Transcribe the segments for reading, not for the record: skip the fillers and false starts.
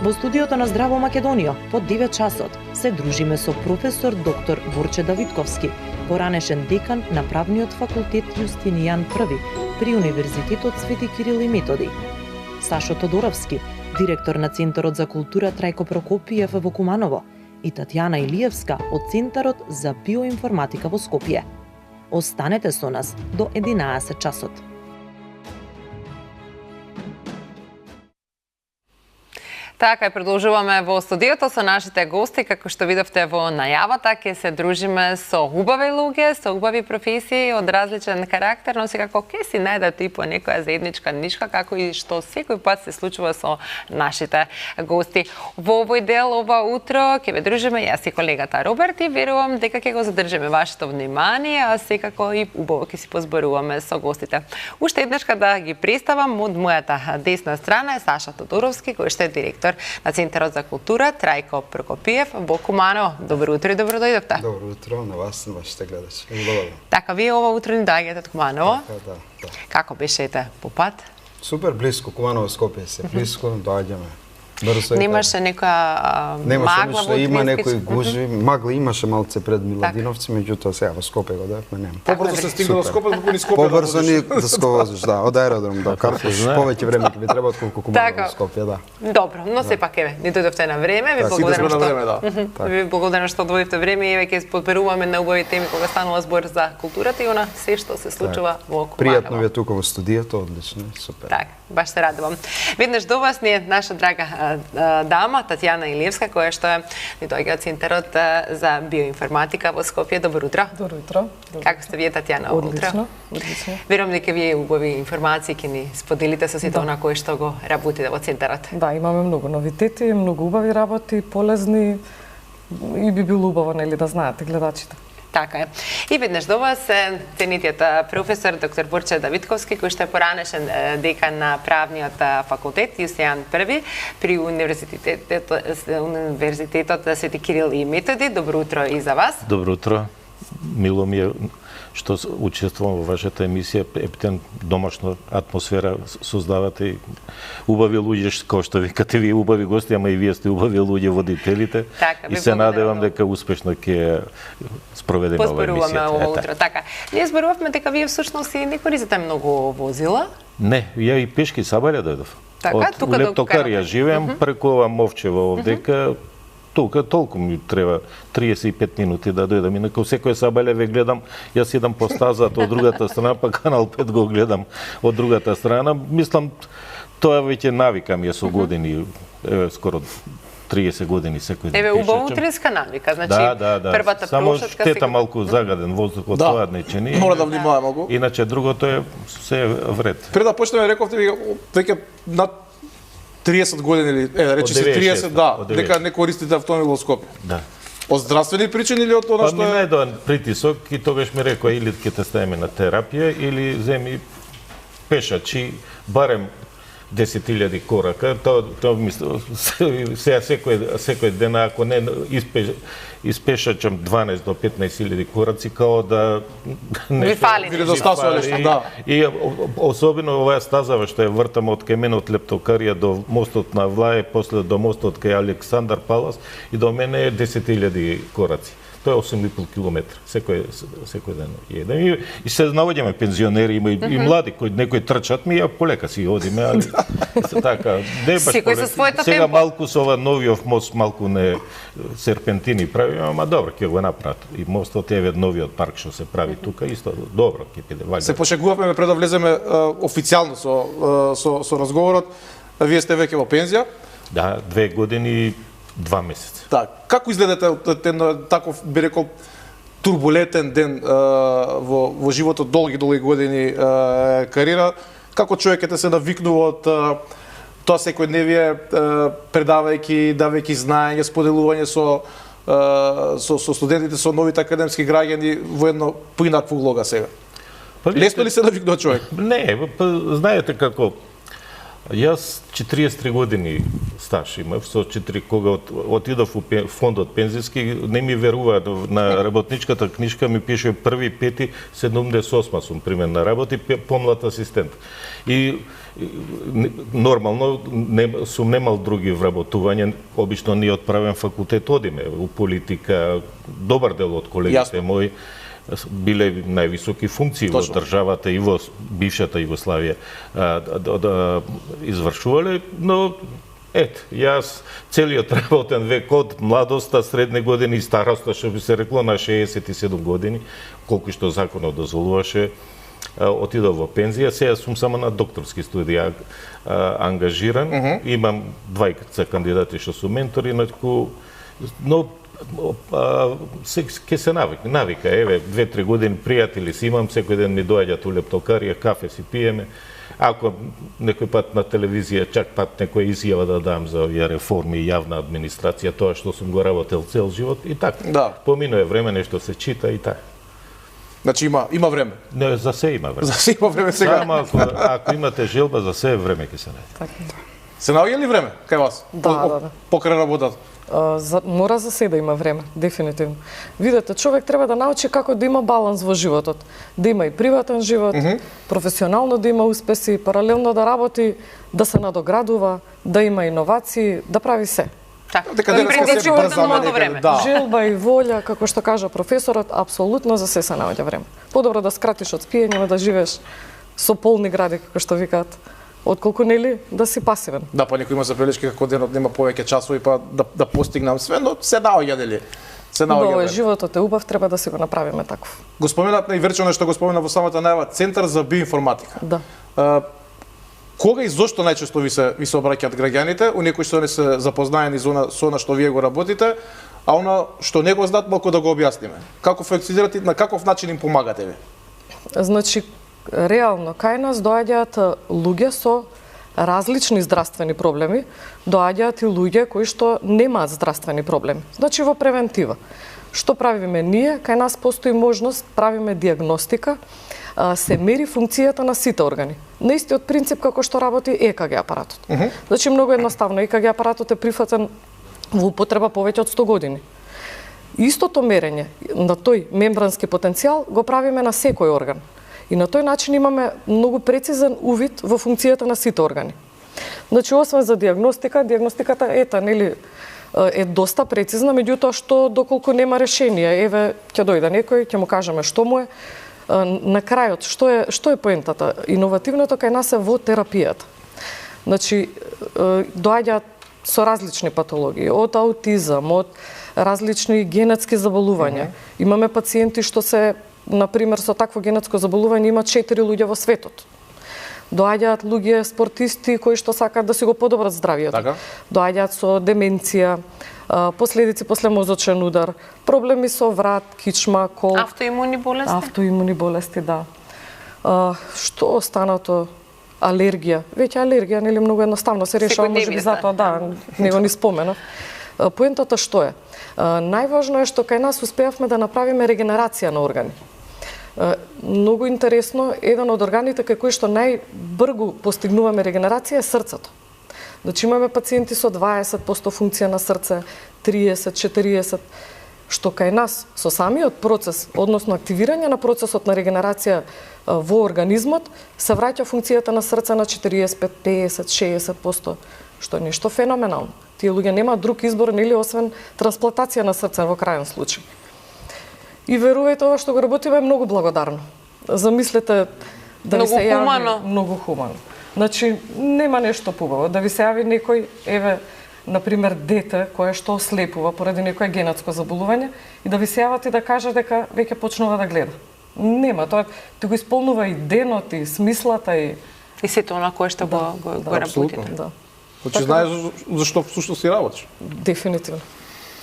Во студиото на Здраво Македонија, по 9 часот, се дружиме со професор доктор Борче Давидковски, поранешен декан на правниот факултет Јустинијан I при Универзитетот Свети Кирил и Методи. Сашо Тодоровски, директор на Центарот за култура Трајко Прокопиев во Куманово, и Татјана Илиевска од Центарот за биоинформатика во Скопје. Останете со нас до 11 часот. Така, продолжуваме во студиото со нашите гости. Како што видовте во најавата, ќе се дружиме со убави луѓе, со убави професии од различен карактер, но секако ќе си најдете и по некоја заедничка нишка, како и што секој пат се случува со нашите гости. Во овој дел ова утро ќе ве дружиме јас и колегата Роберт и верувам дека ќе го задржиме вашето внимание, а секако и убаво ќе си позборуваме со гостите. Уште еднашка да ги представам, од мојата десна страна е Саша Тодоровски, кој што е директор на Центарот за култура Трајко Прокопиев во Куманово. Добро утро и добро дојдовте. Добро утро на вас, на вашите гледачи. Добро. Така, вие ова утро ни доаѓате од Куманово. Така, да. Како бешете по пат? Супер близко, Куманово Скопје се близко, доаѓаме. Немаше некоја магла во има некои гужви, магла имаше малце пред Миладиновци, меѓутоа сега во Скопје го дојавме, нема. Побрзо се стигна до Скопје, како ни Скопје. Побрзо ни да возиш, да, од аеродром до Карфуш, повеќе време ќе ви треба отколку Куманово Скопје, да. Добро, но сепак еве, ни дојдовте на време, ви благодарам што ви благодарам што одвоивте време и еве ќе споделуваме на убави теми кога станува збор за културата и она се што се случува во Куманово. Пријатно ви е тука во студиото, одлично, супер. Така, баш се радувам. Веднаш до вас ни е наша драга дама Татјана Илиевска, која што ни доаѓа од Центарот за биоинформатика во Скопје. Добро утро. Добро утро. Како сте вие, Татјана? Одлично. Верувам дека вие убави информации ќе ни споделите со сите она кои што го работите во Центарот. Да, имаме многу новитети, многу убави работи, полезни и би било убаво нели да знаете гледачите. Така е. И веднаш до вас е ценитиот професор доктор Борче Давидковски, кој што е поранешен декан на правниот факултет Јустинијан I при Универзитетот Свети Кирил и Методи. Добро утро и за вас. Добро утро. Мило ми е што учествувам во вашата емисија, ептен домашна атмосфера создавате и убави луѓе, како што викате вие убави гости, ама и вие сте убави луѓе водителите. Така, и се надевам дека успешно ќе спроведеме оваа емисија. Позборуваме ова утро. Така. Ние зборувавме дека вие всушност и не користите многу возила. Не, ја и пешки сабаља дојдов. Така, тука до Лептокарија живеам, преку ова мовчево овдека. Тука толку ми треба 35 минути да дојдам. Инаку секој сабаља ве гледам, јас идам по стазата од другата страна, па Канал 5 го гледам од другата страна. Мислам, тоа веќе навика ми е со години, скоро 30 години секој ден. Еве, убаво утринска навика, значи првата само прошетка штета малку загаден воздухот, тоа не чини. Мора да внимава многу. Иначе другото е се вред. Пред да почнеме рековте веќе над 30 години или речи се 30, да, дека не користите автомобил во Скопје. Да. Од здравствени причини или од тоа што Па ми најдоа притисок и тогаш ми рекоа или ќе те ставиме на терапија или земи пешачи барем 10.000 корака. Тоа мислам сега секој ден ако не испешачам 12 до 15.000 кораци, као да ви фали. Да. И особено оваа стазава што ја вртам од кај мене од Лептокарија до мостот на Влај, после до мостот кај Александар Палас и до мене е 10.000 кораци. Тоа е 8,5 километра, секој ден едем. И се наоѓаме пензионери, има и млади, кои некои трчат, ми ја полека си одиме, али така, не баш полека. Сега малку со ова новиот мост, малку не серпентини правиме, ама добро, ќе го направат. И мостот е новиот парк што се прави тука, исто добро ќе биде ваѓа. Се пошегувавме пред да влеземе официјално со разговорот. Вие сте веќе во пензија? Да, 2 години и 2 месеца. Так, како изгледате таков, би рекол, турбулентен ден во животот, долги години кариера? Како човекот се навикнува од тоа секојдневие, давајќи знаење, споделување со студентите, со новите академски граѓани во едно поинаква улога сега? Лесно ли се навикнува човек? Не, знаете како Јас 43 години стаж имав, со 4 кога отидов у фондот пензиски, не ми верува на работничката книжка ми пише 1.5.78 сум примен на работи, помлад асистент. И нормално сум немал други вработувања, обично ние од правен факултет одиме у политика, добар дел од колегите мои биле највисоки функции во државата и во бившата Југославија извршувале, но јас целиот работен век од младоста, средни години и староста, што би се рекло, на 67 години, колку што законот дозволуваше, отидов во пензија. Сега сум само на докторски студии ангажиран. Имам двајца кандидати што су ментори, но ке се навика, еве, 2-3 години пријатели си имам, секој ден ми доаѓаат у лептокарија, кафе си пиеме. Ако некој пат на телевизија, чак пат некоја изјава да дам за овие реформи и јавна администрација, тоа што сум го работел цел живот, и така. Да. Поминува време, нешто се чита и така. Значи има време. Не, за се има време. За се има време сега. Само ако имате желба, за се време ќе се најде. Се наоѓа ли време кај вас? Да. Покрај работата? Мора за се да има време, дефинитивно. Видете, човек треба да научи како да има баланс во животот. Да има и приватен живот, професионално да има успеси, паралелно да работи, да се надоградува, да има иновации, да прави се. Така, дека денеска се брзаме некаде, да. Желба и волја, како што кажа професорот, апсолутно за се наоѓа време. Подобро да скратиш од спиење, да живееш со полни гради, како што викаат, отколку нели да си пасивен. Да, па некој има забелешки како денот нема повеќе часови па да постигнам све, но се наоѓа нели. Се наоѓа. Животот е убав, треба да си го направиме таков. Го споменат и Верчо нешто го спомена во самата најава, Центар за биоинформатика. Да. Кога и зошто најчесто ви се обраќаат граѓаните, у некои што не се запознаени со она што вие го работите, а она што не го знаат, малку да го објасниме. Како функционирате, на каков начин им помагате ви? Значи, реално, кај нас доаѓаат луѓе со различни здравствени проблеми, доаѓаат и луѓе кои што немаат здравствени проблеми. Значи, во превентива. Што правиме ние? Кај нас постои можност, правиме диагностика, се мери функцијата на сите органи. На истиот принцип како што работи ЕКГ апаратот. Значи, многу едноставно, ЕКГ апаратот е прифатен во употреба повеќе од 100 години. Истото мерење на тој мембрански потенцијал го правиме на секој орган. И на тој начин имаме многу прецизен увид во функцијата на сите органи. Значи, освен за диагностиката е доста прецизна, меѓутоа што доколку нема решение, еве ќе дојде некој, ќе му кажеме што му е. На крајот, што е поентата? Иновативното кај нас е во терапијата. Значи, доаѓаат со различни патологии, од аутизам, од различни генетски заболувања. Имаме пациенти што се, например, со такво генетско заболување има 4 луѓе во светот. Доаѓаат луѓе спортисти кои што сакаат да си го подобрат здравието. Така. Доаѓаат со деменција, последици после мозочен удар, проблеми со врат, кичма, кол. Автоимуни болести? Автоимуни болести, да. Што останато? Алергија. Веќе алергија, нели, многу едноставно се решава, можеби затоа, да, не го ни споменав. Поентата што е? Најважно е што кај нас успеавме да направиме регенерација на органи. Многу интересно, еден од органите кај кои што најбрзо постигнуваме регенерација е срцето. Значи имаме пациенти со 20% функција на срце, 30, 40, што кај нас со самиот процес, односно активирање на процесот на регенерација во организмот, се враќа функцијата на срце на 45, 50, 60%, што е нешто феноменално. Тие луѓе немаат друг избор, нели, освен трансплантација на срце во крајен случај. И верувајте, ова што го работиме е многу благодарно. Замислете да ви се јави многу хумано. Значи, нема нешто побаво. Да ви се јави некој, еве, например, дете кое што ослепува поради некое генетско заболување и да ви се јават и да каже дека веќе почнува да гледа. Нема, тоа ти го исполнува и денот, и смислата, и сето она кое што го работите. Да. Значи, знаеш зашто всушност си работиш? Дефинитивно.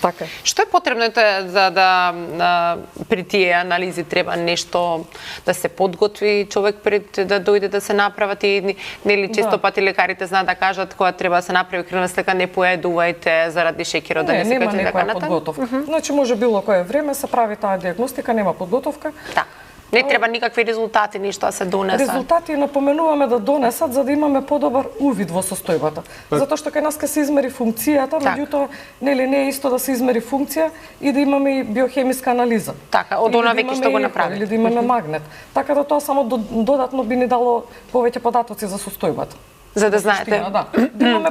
Така. Што е потребно за да при тие анализи треба нешто да се подготви човек пред да дојде да се направат и нели често пати лекарите знаат да кажат кога треба да се направи крвна слика не поедувајте заради шеќерот да не се нема некоја подготовка. Значи може било кое време се прави таа диагностика, нема подготовка. Да. Не треба никакви резултати, ништо да се донесат. Резултати напоменуваме да донесат за да имаме подобар увид во состојбата. Затоа што кај нас ке се измери функцијата, меѓутоа нели не е исто да се измери функција и да имаме и биохемиска анализа. Така, од она веќе што го направи. Или да имаме магнет. Така да тоа само додатно би ни дало повеќе податоци за состојбата. За да знаете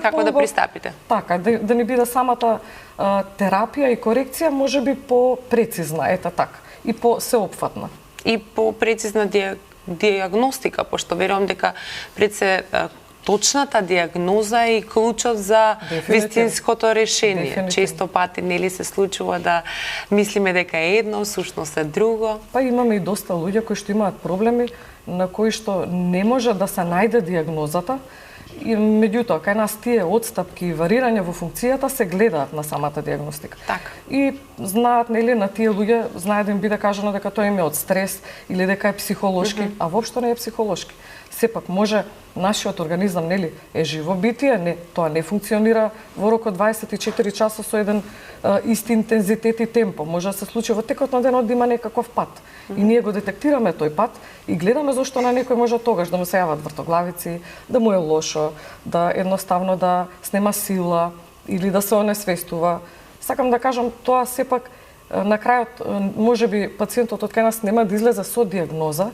како да пристапите. Така, да ни биде самата терапија и корекција можеби по-прецизна, ета така, и по-сеопфатна. И по-прецизна диагностика, пошто верувам дека пред се точната диагноза и клучот за вистинското решение. Често пати нели се случува да мислиме дека е едно, всушност е друго. Па имаме и доста луѓе кои што имаат проблеми на кои што не може да се најде диагнозата. И меѓутоа, кај нас тие отстапки и варирање во функцијата се гледаат на самата диагностика. Така. И знаат, нели, на тие луѓе, знаат да им биде кажано дека тоа им е од стрес или дека е психолошки, а воопшто не е психолошки. Сепак може нашиот организам, нели, е живо битие, тоа не функционира во рок од 24 часа со еден исти интензитет и темпо. Може да се случи во текот на денот да има некаков пат. И ние го детектираме тој пат и гледаме зошто на некој може тогаш да му се јават вртоглавици, да му е лошо, да едноставно да снема сила или да се онесвестува. Сакам да кажам, тоа сепак на крајот можеби пациентот од кај нас нема да излезе со диагноза,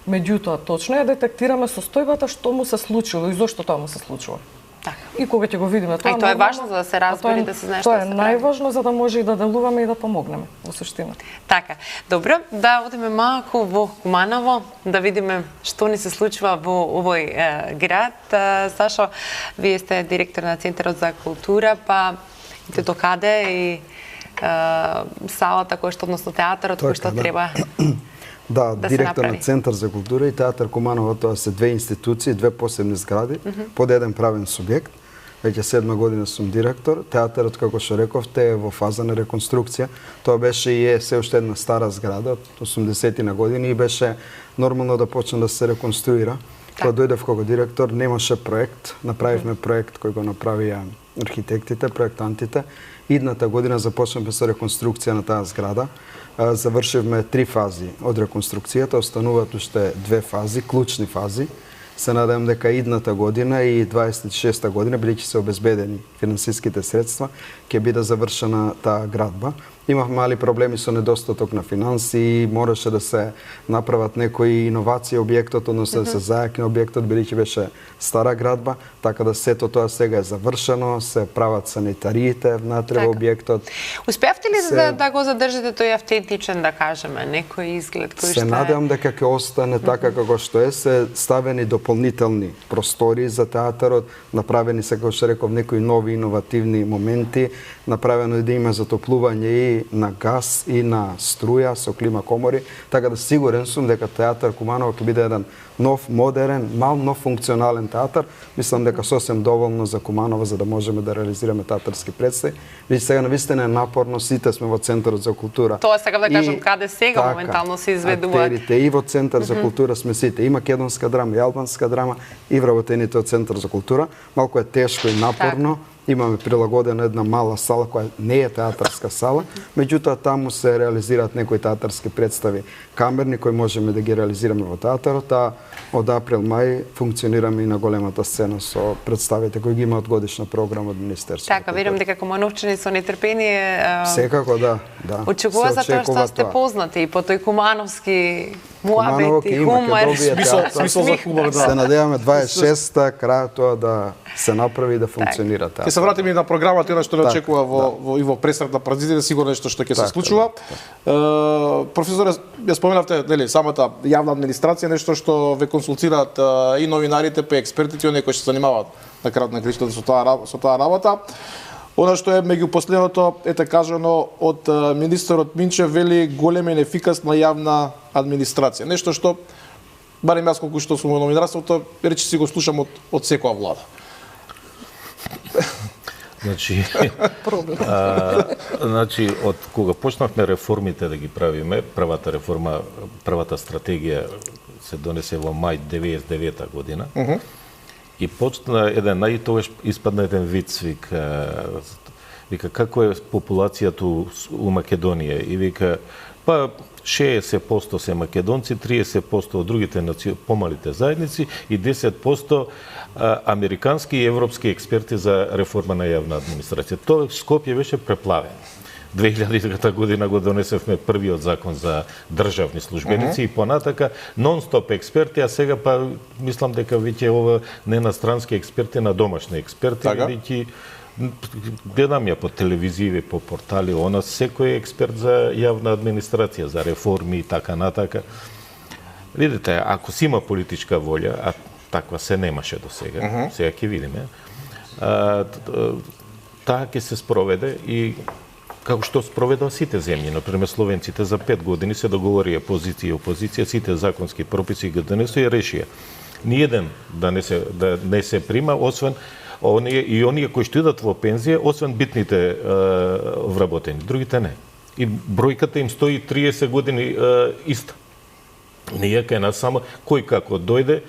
меѓутоа точно ја детектираме состојбата што му се случило и зошто тоа му се случува. Така. И кога ќе го видиме тоа, тоа е важно за да се разбере, да се знае што тоа се е прави. најважно за да може и да делуваме и да помогнеме во суштина. Така. Добро, да одиме малку во Куманово, да видиме што ни се случува во овој град. Сашо, вие сте директор на Центарот за култура, па до каде и салата која што, односно театарот кој што треба Да, директор на направи. Центар за култура и Театар Куманово, тоа се две институции, две посебни згради, под еден правен субјект. Веќе 7 година сум директор. Театарот, како што рековте, е во фаза на реконструкција. Тоа беше и е се уште една стара зграда од 80-ти на години и беше нормално да почне да се реконструира. Кога дојдев како директор, немаше проект. Направивме проект кој го направија архитектите, проектантите. Идната година започнавме со реконструкција на таа зграда. Завршивме 3 фази од реконструкцијата, остануваат уште 2 фази, клучни фази. Се надевам дека идната година и 26-та година, бидејќи се обезбедени финансиските средства, ќе биде завршена таа градба. Имав мали проблеми со недостаток на финанси, мораше да се направат некои иновации објектот, односно да се зајакне објектот, бидејќи беше стара градба, така да сето тоа сега е завршено, се прават санитариите внатре во објектот. Успеавте ли да го задржите тој автентичен, да кажеме, некој изглед кој што е? Се надевам дека ќе остане така како што е, се ставени дополнителни простори за театарот, направени се, како што реков, некои нови иновативни моменти, направено е да има затоплување и на газ и на струја со клима комори, така да сигурен сум дека Театар Куманово ќе биде еден нов, модерен, нов функционален театар. Мислам дека сосем доволно за Куманово за да можеме да реализираме театарски представи. Веќе сега навистина е напорно, сите сме во Центарот за култура. Тоа сакам да кажам каде сега така, моментално се изведуваат. Актерите и во Центар за култура сме сите. И македонска драма, и албанска драма, и вработените од Центар за култура. Малку е тешко и напорно. Имаме прилагодена една мала сала која не е театарска сала, меѓутоа таму се реализираат некои театарски представи камерни кои можеме да ги реализираме во театарот, а од април-мај функционираме и на големата сцена со представите кои ги имаат годишна програма од Министерството. Така, верувам дека Кумановчани со нетрпение секако да. Очекува за тоа што сте познати и по тој кумановски муабет и хумор. Смисол за хумор, да. Се надеваме 26-та крајот тоа да се направи и да функционира театар. Ќе се вратиме и на програмата, и што не очекува и во пресрет на празниците, сигурно нешто што ќе се случува. Професоре, ја споменавте, нели, самата јавна администрација, нешто што ве консултираат и новинарите, па експертите, и оние кои се занимаваат на крајот на краиштата со таа работа. Она што е меѓу последното, ете кажано од министерот Минчев, вели голема и ефикасна јавна администрација. Нешто што, барем јас колку што сум во новинарството, речи си го слушам од секоја влада. Значи, од кога почнавме реформите да ги правиме, првата реформа, првата стратегија се донесе во мај 99 година. И почна еден, и тогаш испадна еден вицвик, вика како е популацијата у Македонија, и вика Па 60% се македонци, 30% од другите помалите заедници и 10% американски и европски експерти за реформа на јавна администрација. Тоа Скопје беше преплавено. 2000 година го донесевме првиот закон за државни службеници и понатака нон-стоп експерти, а сега па мислам дека веќе ова не на странски експерти, на домашни експерти, бидејќи гледам ја по телевизија, по портали, она секој е експерт за јавна администрација, за реформи и така натака. Видите, ако си има политичка волја, а таква се немаше до сега, сега ќе видиме, таа ќе се спроведе и како што спроведоа сите земји, например словенците за 5 години се договорија позиција и опозиција, сите законски прописи ги донесоа и решија. Ниеден да не се прима, освен оние кои што идат во пензија, освен битните вработени, другите не. И бројката им стои 30 години иста. Ние кај нас само кој како дојде,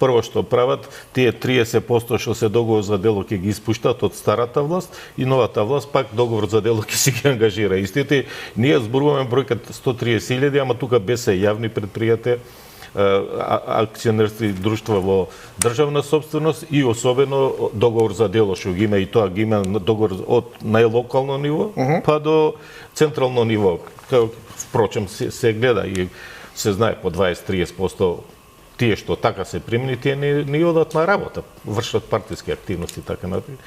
прво што прават, тие 30% што се договор за дело ќе ги испуштат од старата власт и новата власт пак договор за дело ќе си ги ангажира. Истите, ние зборуваме бројката 130.000, ама тука без јавни предпријатија, акционерски друштва во државна собственост и особено договор за дело што ги има, и тоа ги има договор од најлокално ниво па до централно ниво. Впрочем се гледа и се знае по 20-30% тие што така се примени, тие не одат на работа, вршат партиски активности и така напред.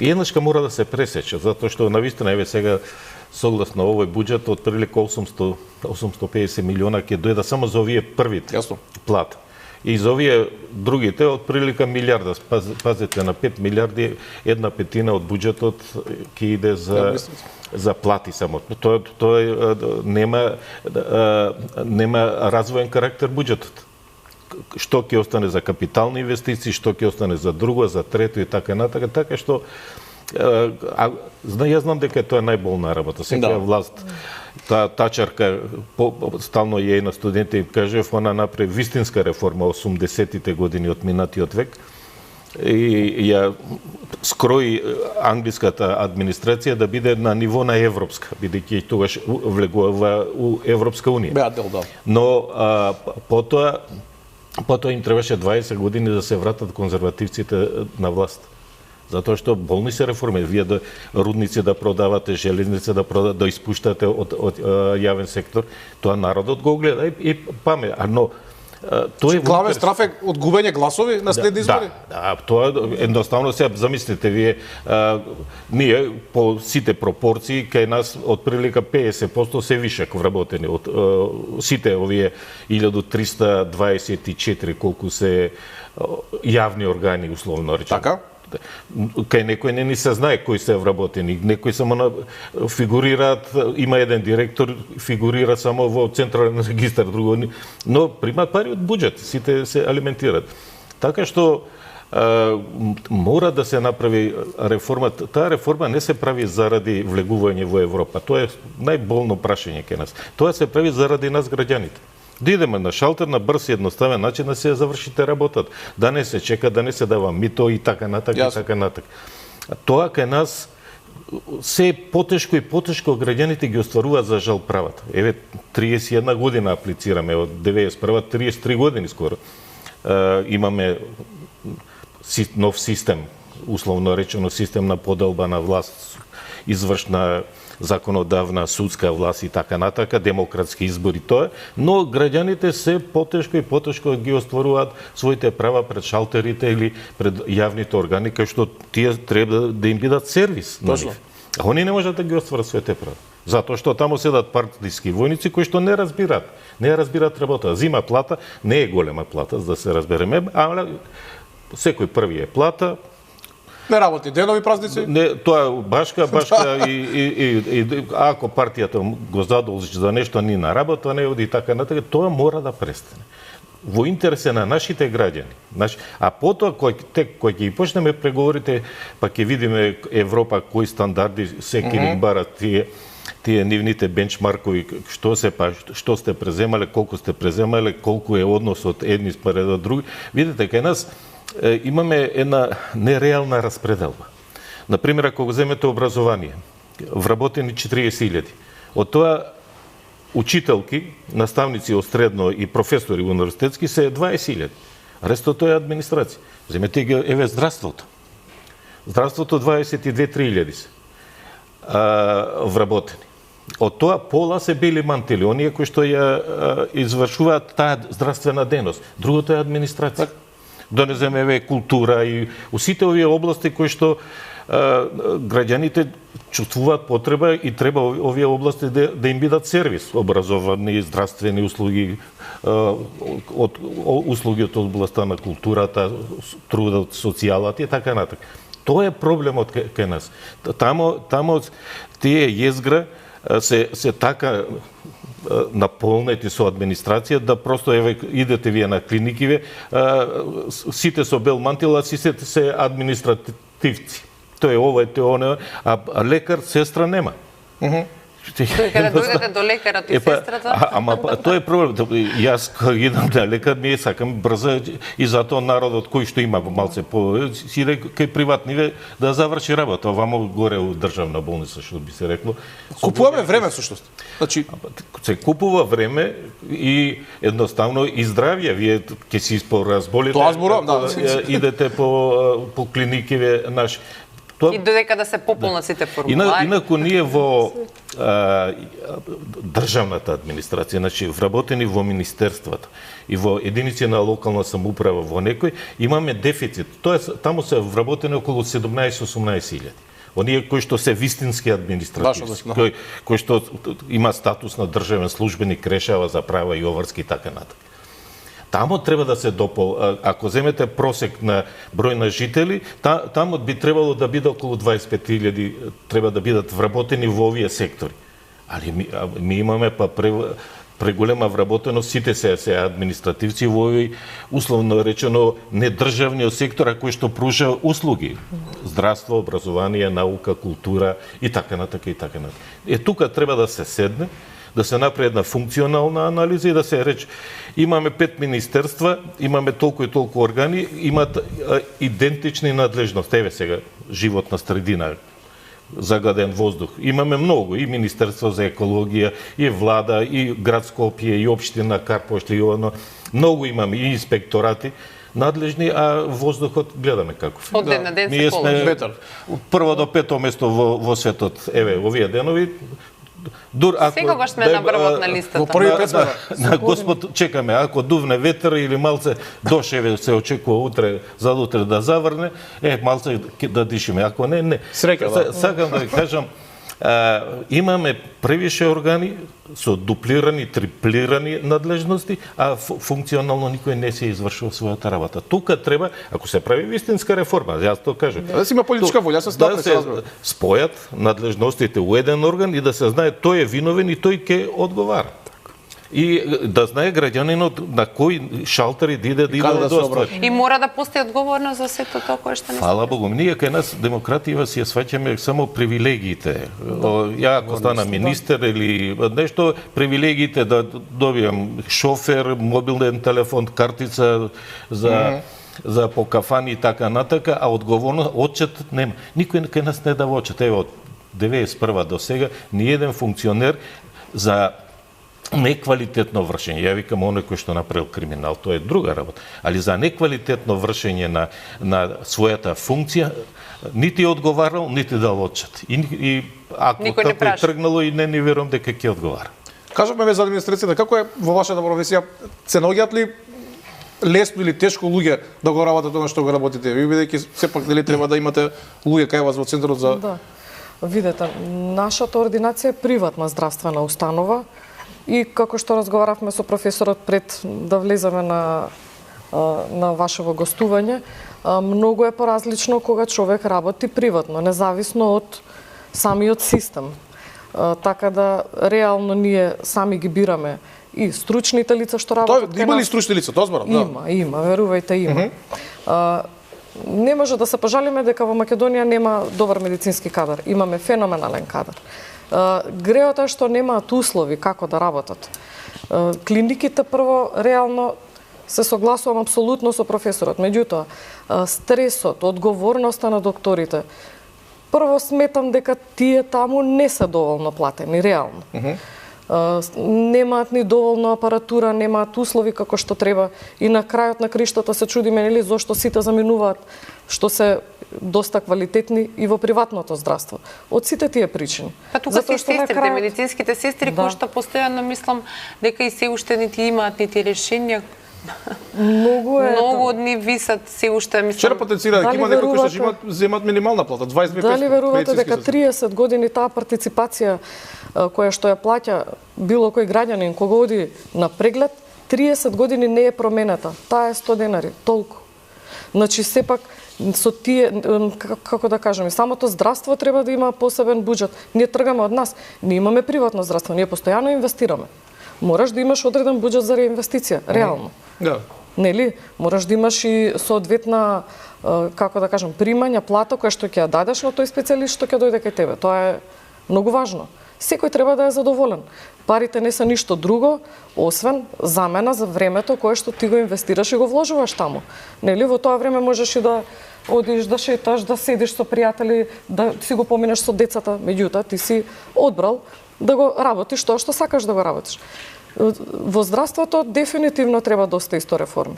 И еднашка мора да се пресече, затоа што навистина еве сега согласно овој буџет од прилика 850 милиона ќе дојде само за овие првите плата. И за овие другите од прилика милиарда. Пазете, на 5 милиарди 1/5 од буџетот ќе иде за плати само. Тоа нема развоен карактер буџетот. Што ќе остане за капитални инвестиции, што ќе остане за друго, за трето и така натака, така што ја знам дека тоа е најболна работа. Секоја власт, Тачарка, стално е на студенти им кажев, она направи вистинска реформа 80-тите години од минатиот век и ја скрои англиската администрација да биде на ниво на европска, бидејќи тогаш влегува у Европска унија. Но потоа им требаше 20 години да се вратат конзервативците на власт. Затоа што болни се реформи. Вие рудници да продавате, железници да продавате, да испуштате од јавен сектор, тоа народот го гледа и паме. Но тоа е главен страф е од губење гласови на следни избори. Да, тоа едноставно се замислите вие, ние по сите пропорции кај нас од прилика 50% се вишак вработени од сите овие 1324 колку се јавни органи условно речено. Така? Кај некој не ни се знае кои се вработени, некои само фигурираат, има еден директор, фигурира само во централен регистар, друго, но примат пари од буџет, сите се алиментираат. Така што мора да се направи реформа. Таа реформа не се прави заради влегување во Европа. Тоа е најболно прашање кај нас. Тоа се прави заради нас граѓаните. Да идеме на шалтер, на брз и едноставен начин да се завршите работат. Да не се чека, да не се дава мито и така натака, и така натака. Тоа кај нас се потешко и потешко граѓаните ги остваруваат за жал правата. Еве 31 година аплицираме од 91 33 години скоро. Имаме нов систем, условно речено систем на поделба на власт, извршна, законодавна, судска власт и така натака, демократски избори тоа, но граѓаните се потешко и потешко ги остваруваат своите права пред шалтерите или пред јавните органи, кај што тие треба да им бидат сервис на нив. А они не можат да ги остварат своите права. Затоа што таму седат партиски војници кои што не разбират работа. Зима плата, не е голема плата, за да се разбереме, ама секој први е плата. Не работи денови празници? Не, тоа башка и ако партијата го задолжи за нешто ни на работа, не оди така натака, тоа мора да престане. Во интерес на нашите граѓани. А потоа кој ќе почнеме преговорите, па ќе видиме Европа кои стандарди се ќе ни барат тие нивните бенчмаркови, што сте преземале, колку сте преземале, колку е односот едни според други. Видите, кај нас имаме една нереална распределба. Например, ако го земете образование, вработени 40.000. Од тоа учителки, наставници од средно и професори универзитетски се 20.000. Рестото е администрација. Земете ги, еве здравството. Здравството 22-3.000 се вработени. Од тоа пола се бели мантели, оние кои што ја извршуваат таа здравствена дејност. Другото е администрација. Да не земеме култура и у сите овие области кои што граѓаните чувствуваат потреба и треба овие области да им бидат сервис, образовани, здравствени услуги, услуги од областта на културата, трудот, социјалата и така натаму. Тоа е проблемот кај нас. Тамо тие језгра се така наполнети со администрација да просто еве идете вие на клиникиве, сите со бел мантил, а сите се административци. Тоа е ова, тоа е оно, а лекар, сестра нема. Тој кога дојдете до лекарот и сестрата? Ама тоа е проблем. Јас кога идам на лекар, ние сакам брзо и затоа народот кој што има малце по сиде кај приватниве да заврши работа. Вамо горе у државна болница, што би се рекло. Купуваме време всушност. Значи се купува време и едноставно и здравје. Вие ќе си поразболите. Тоа зборувам, да. Идете по клиникиве наши. И додека да се пополнат сите формулари. Инаку ние во државната администрација, значи вработени во министерствата и во единици на локална самоуправа во некој, имаме дефицит. Тоа таму се вработени околу 17-18.000. Оние кои што се вистински административци, кои што има статус на државен службеник, решава за права и оврски и така натаму. Тамо треба да се ако земете просек на број на жители, тамо би требало да биде околу 25.000 треба да бидат вработени во овие сектори. Али ми имаме преголема вработеност, сите се административци во овој условно речено недржавниот сектор кој што пружа услуги, здравство, образование, наука, култура и така натака и така натака. Тука треба да се седне, да се направи една функционална анализа и да се рече имаме 5 министерства, имаме толку и толку органи, имат идентични надлежности. Еве сега животна средина, загаден воздух. Имаме многу и Министерство за екологија, и влада, и град Скопје, и општина Карпоште, и оно. Многу имаме и инспекторати надлежни, а воздухот гледаме каков. Од ден на ден се Ние сме положи. прво до пето место во светот. Еве, овие денови Секогаш сме на врвот на листата. Во први пет сме. На Господ чекаме, ако дувне ветер или малце дошеве се очекува утре, за утре да заврне, малце да дишиме, ако не. Среќа, да. Сакам да ви кажам, имаме превише органи со дуплирани, триплирани надлежности, а функционално никој не се извршува својата работа. Тука треба, ако се прави вистинска реформа, јас тоа кажам. Да се има политичка волја, се стапне, да се спојат надлежностите у еден орган и да се знае тој е виновен и тој ќе одговара. И да знае граѓанинот на кој шалтери да иде да достави. И мора да постои одговорност за сето тоа кое што не се. Фала Богу, ние кај нас демократија си ја сваќаме само привилегиите. Ја ако стана министер или нешто, привилегиите да добиам шофер, мобилен телефон, картица за по кафани и така натака, а одговорност отчет нема. Никој кај нас не дава отчет. Ево, од 91 до сега ни еден функционер за неквалитетно вршење. Ја викам оној кој што направил криминал, тоа е друга работа. Али за неквалитетно вршење на својата функција нити одговарал, нити дал отчет. И ако како е тргнало и не верувам дека ќе одговара. Кажаме за администрацијата, како е во вашата професија, се наоѓаат ли лесно или тешко луѓе да го работат она што го работите? Ви бидејќи сепак дали треба да имате луѓе кај вас во центарот за Да. Видете, нашата ординација е приватна здравствена установа. И како што разговаравме со професорот пред да влеземе на вашево гостување, многу е поразлично кога човек работи приватно, независно од самиот систем. Така да реално ние сами ги бираме и стручните лица што работат. Има ли стручни лица, тоа зборам? Има, верувајте, има. Не може да се пожалиме дека во Македонија нема добар медицински кадар. Имаме феноменален кадар. Греот е што немаат услови како да работат. Клиниките прво реално се согласувам апсолутно со професорот. Меѓутоа, стресот, одговорноста на докторите, прво сметам дека тие таму не се доволно платени реално. немаат ни доволно апаратура, немаат услови како што треба и на крајот на криштата се чудиме нели зошто сите заминуваат што се доста квалитетни и во приватното здравство. Од сите тие причини. Па тука се сестрите, медицинските сестри, кои што постојано мислам дека и се уште нити имаат нити решенја. Многу од нив висат се уште мислам. Вчера потенцира дека има некои кои што земат минимална плата, 22.500. Дали верувате дека 30 години таа партиципација која што ја плаќа било кој граѓанин кога оди на преглед, 30 години не е променета. Таа е 100 денари, толку. Значи сепак со тие, како да кажеме, самото здравство треба да има посебен буџет. Ние тргаме од нас, ние имаме приватно здравство, ние постојано инвестираме. Мораш да имаш одреден буџет за реинвестиција, реално. Да. Нели? Мораш да имаш и соодветна, како да кажем, примања, плата која што ќе ја дадеш на тој специјалист што ќе дојде кај тебе. Тоа е многу важно. Секој треба да е задоволен. Парите не се ништо друго, освен замена за времето кое што ти го инвестираш и го вложуваш таму. Нели, во тоа време можеш и да одиш, да шеташ, да седиш со пријатели, да си го поминеш со децата, меѓутоа ти си одбрал да го работиш тоа што сакаш да го работиш. Во здравството дефинитивно треба доста исто реформи.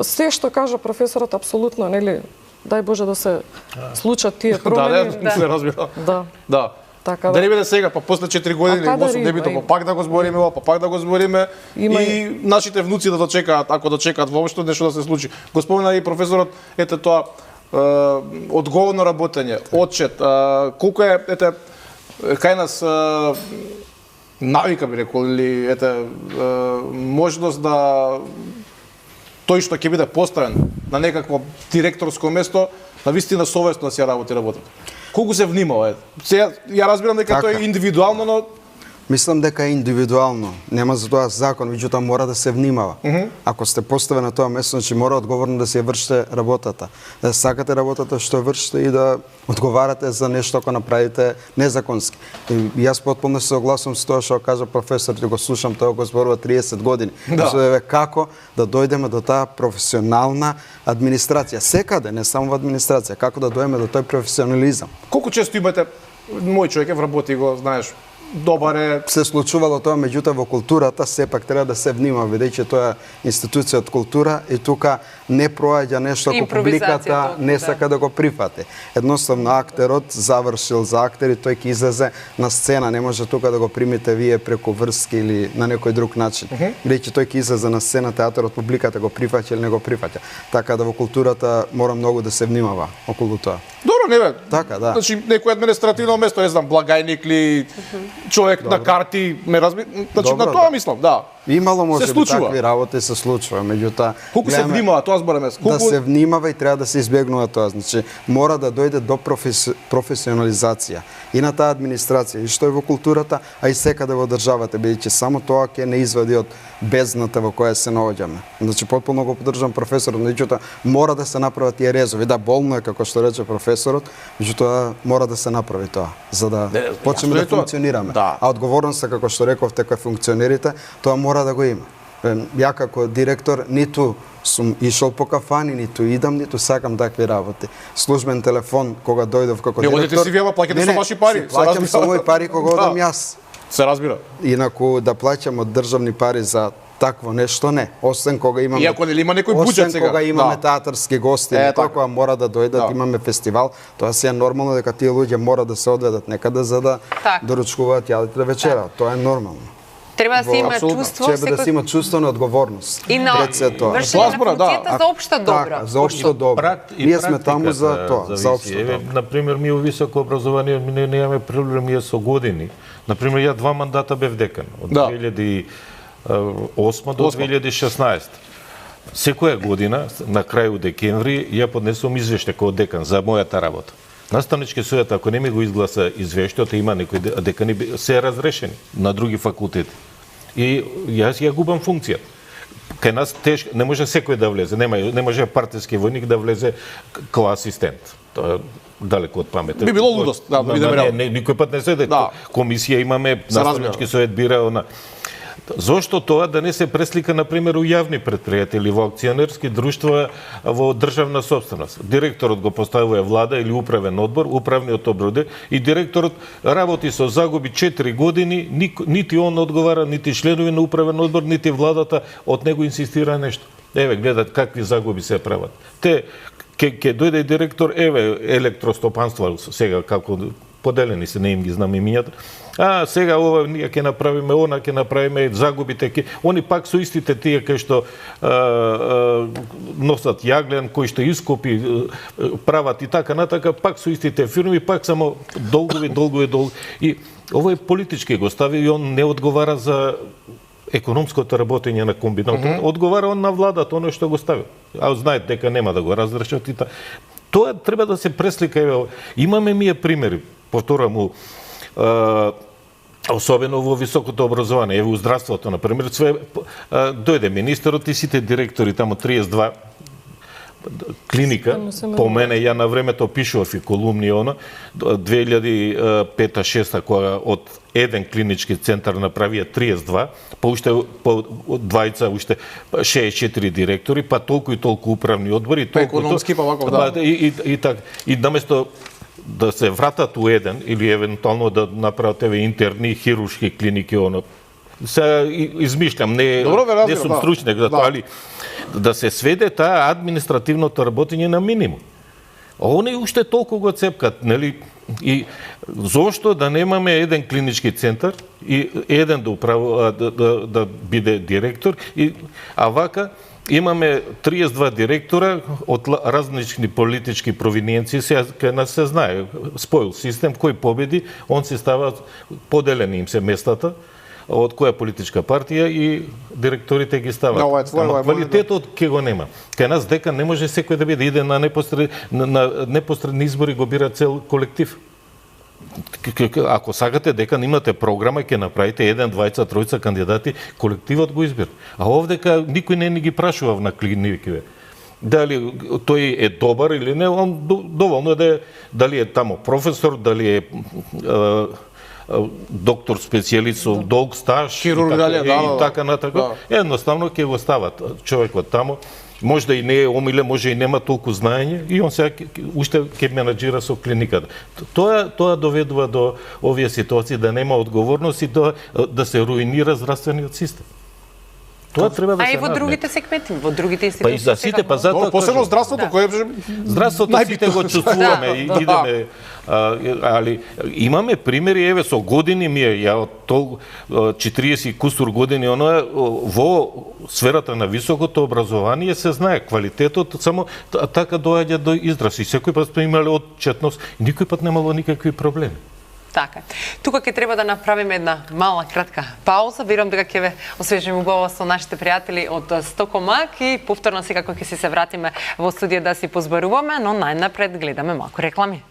Се што кажа професорот апсолутно, нели, дај Боже да се случат тие промени. Да, се разбира. Да. Така да не биде сега, па после 4 години мосам дебито, па пак да го збориме, па пак да го збориме и нашите внуци да дочекаат, ако дочекаат воопшто нешто да се случи. Го спомена и професорот, ете тоа одговорно работење, отчет, колку е ете кај нас навика би рекол или ете можност да тој што ќе биде поставен на некакво директорско место, на вистина совесно да се работи работата. Колку се внимава? Сега ја разбирам дека тоа е индивидуално, но мислам дека е индивидуално. Нема за тоа закон, меѓутоа мора да се внимава. Ако сте поставени на тоа место, значи мора одговорно да се вршите работата. Да сакате работата што вршите и да одговарате за нешто ако направите незаконски. И јас потполно се согласувам со тоа што кажа професор, го слушам, тоа го зборува 30 години. Да. Како да дојдеме до таа професионална администрација, секаде, не само во администрација, како да дојдеме до тој професионализам. Колку често имате мој човек вработи го, знаеш, добар е. Се случувало тоа, меѓутоа во културата сепак треба да се внимава, бидејќи тоа е институција од култура и тука не проаѓа нешто ако публиката не сака да го прифати. Едноставно актерот завршил за актер и тој ќе излезе на сцена, не може тука да го примите вие преку врски или на некој друг начин. Бидејќи тој ќе излезе на сцена, театарот, публиката го прифаќа или не го прифаќа. Така да во културата мора многу да се внимава околу тоа. Добро, не бе. Така, да. Значи некој административно место, не знам, благајник или човек на карти, ме разби, значи на тоа мислам, да. Имало може би такви работи се случува, меѓутоа колку се внимава, тоа збораме. Да се внимава и треба да се избегнува тоа, значи мора да дојде до професионализација и на таа администрација, и што е во културата, а и секаде во државата, бидејќи само тоа ќе не извади од бездната во која се наоѓаме. Значи потполно го поддржам професорот, меѓутоа мора да се направат тие резови. Да, болно е како што рече професорот, меѓутоа мора да се направи тоа за да почнеме да функционираме. Да. А одговорноста, како што рековте, кај функционерите, тоа мора да го има. Ја како директор ниту сум ишол по кафани, ниту идам, ниту сакам такви работи. Службен телефон кога дојдов како директор. Не одите си вие, плаќате со ваши пари. Плаќам со мои пари кога одам јас. Се разбира. Инаку да плаќам од државни пари за такво нешто не, освен кога имаме иако нели има некој буџет сега. Освен кога имаме театарски гости, кога мора да дојдат, имаме фестивал, тоа се е нормално дека тие луѓе мора да се одведат некаде за да доручкуваат јадите да вечера. Тоа е нормално. Треба да се има чувство, треба да се има чувство на одговорност. И на вршење на функцијата за општо добро. Така, за општо добро. Ние сме таму за тоа, за општо добро. Например, ми во високо образование не имаме проблеми со години. Например, ја 2 мандата бев декан од 2008 до 2016. Секоја година, на крај декември, ја поднесувам извештај како декан за мојата работа. Наставнички совет, ако не ми го изгласа извештајот, има некои декани се разрешени на други факултети. И јас ја губам функцијата. Кај нас тешко, не може секој да влезе, не може партиски војник да влезе као асистент. Тоа далеко од памет. Би било лудост, да, никој пат не се дека комисија имаме, наставнички совет бира она. Зошто тоа да не се преслика, например, у јавни предпријатија или во акционерски друштва во државна собственост? Директорот го поставува влада или управен одбор, управниот одбор и директорот работи со загуби 4 години, нити он одговара, нити членови на управен одбор, нити владата од него инсистира нешто. Еве, гледат какви загуби се прават. Те, ке дојде директор, еве, електростопанство, сега како поделени се, не им ги знам имињата. Сега ова ние ќе направиме, она ќе направиме, загубите ќе... Они пак со истите тие кои што носат јаглен, кои што ископи, прават и така натака, пак со истите фирми, пак само долгови. И овој политички го стави и он не одговара за економското работење на комбинатот. Одговара он на владата, оно што го стави. Знаат дека нема да го разрешат и тоа треба да се преслика. Имаме ние примери, повторам, особено во високото образование, еве у здравството, например, дојде министерот и сите директори, тамо 32 клиника, по мене, ја на времето пишував и колумни, 2005-2006, кога од еден клинички центар направија 32, по двајца, уште 64 директори, па толку и толку управни одбори. Економски, па ваков, да. И наместо да се вратат у еден или евентуално да направат интерни хируршки клиники, се измишлям, не сум стручнек за тоа, али да се сведе таа административното работење на минимум. Они уште толку го цепкат, нели? И зошто да немаме еден клинички центар и еден да биде директор, а вака имаме 32 директора од различни политички провиненции, сега кај нас се знае, споил систем, кој победи, он се става, поделени им се местата, од која политичка партија и директорите ги стават. Квалитетот ке го нема. Кај нас дека не може секој да биде, иде на непосредни избори, го бира цел колектив. Ако сакате дека имате програма, ќе направите 1, 2, 3 кандидати, колективот го избира. А овдека никој не ни ги прашува на клиниките. Дали тој е добар или не, он доволно е дали е тамо професор, дали е доктор специјалист со долг стаж, хирург, и така натака. Едноставно ќе го стават човекот тамо. Може да и не е омиле, може и нема толку знаење и он сега уште ќе менаџира со клиниката. Тоа доведува до овие ситуации да нема одговорност и да се руинира здравствениот систем. Тоа треба да се надне. А и во другите сегменти, во другите институции. Па и за сите, па затоа посебно здравството, кое здравството сите го чувствуваме и идеме, али имаме примери, еве со години ја од 40 кусур години во сферата на високото образование се знае квалитетот, само така доаѓа до израз и секој пат сме имале отчетност и никој пат немало никакви проблеми. Така. Тука ќе треба да направиме една мала кратка пауза. Верувам дека ќе ве освежиме убаво со нашите пријатели од Стокомак и повторно секако ќе се вратиме во студија да си позбаруваме, но најнапред гледаме малку реклами.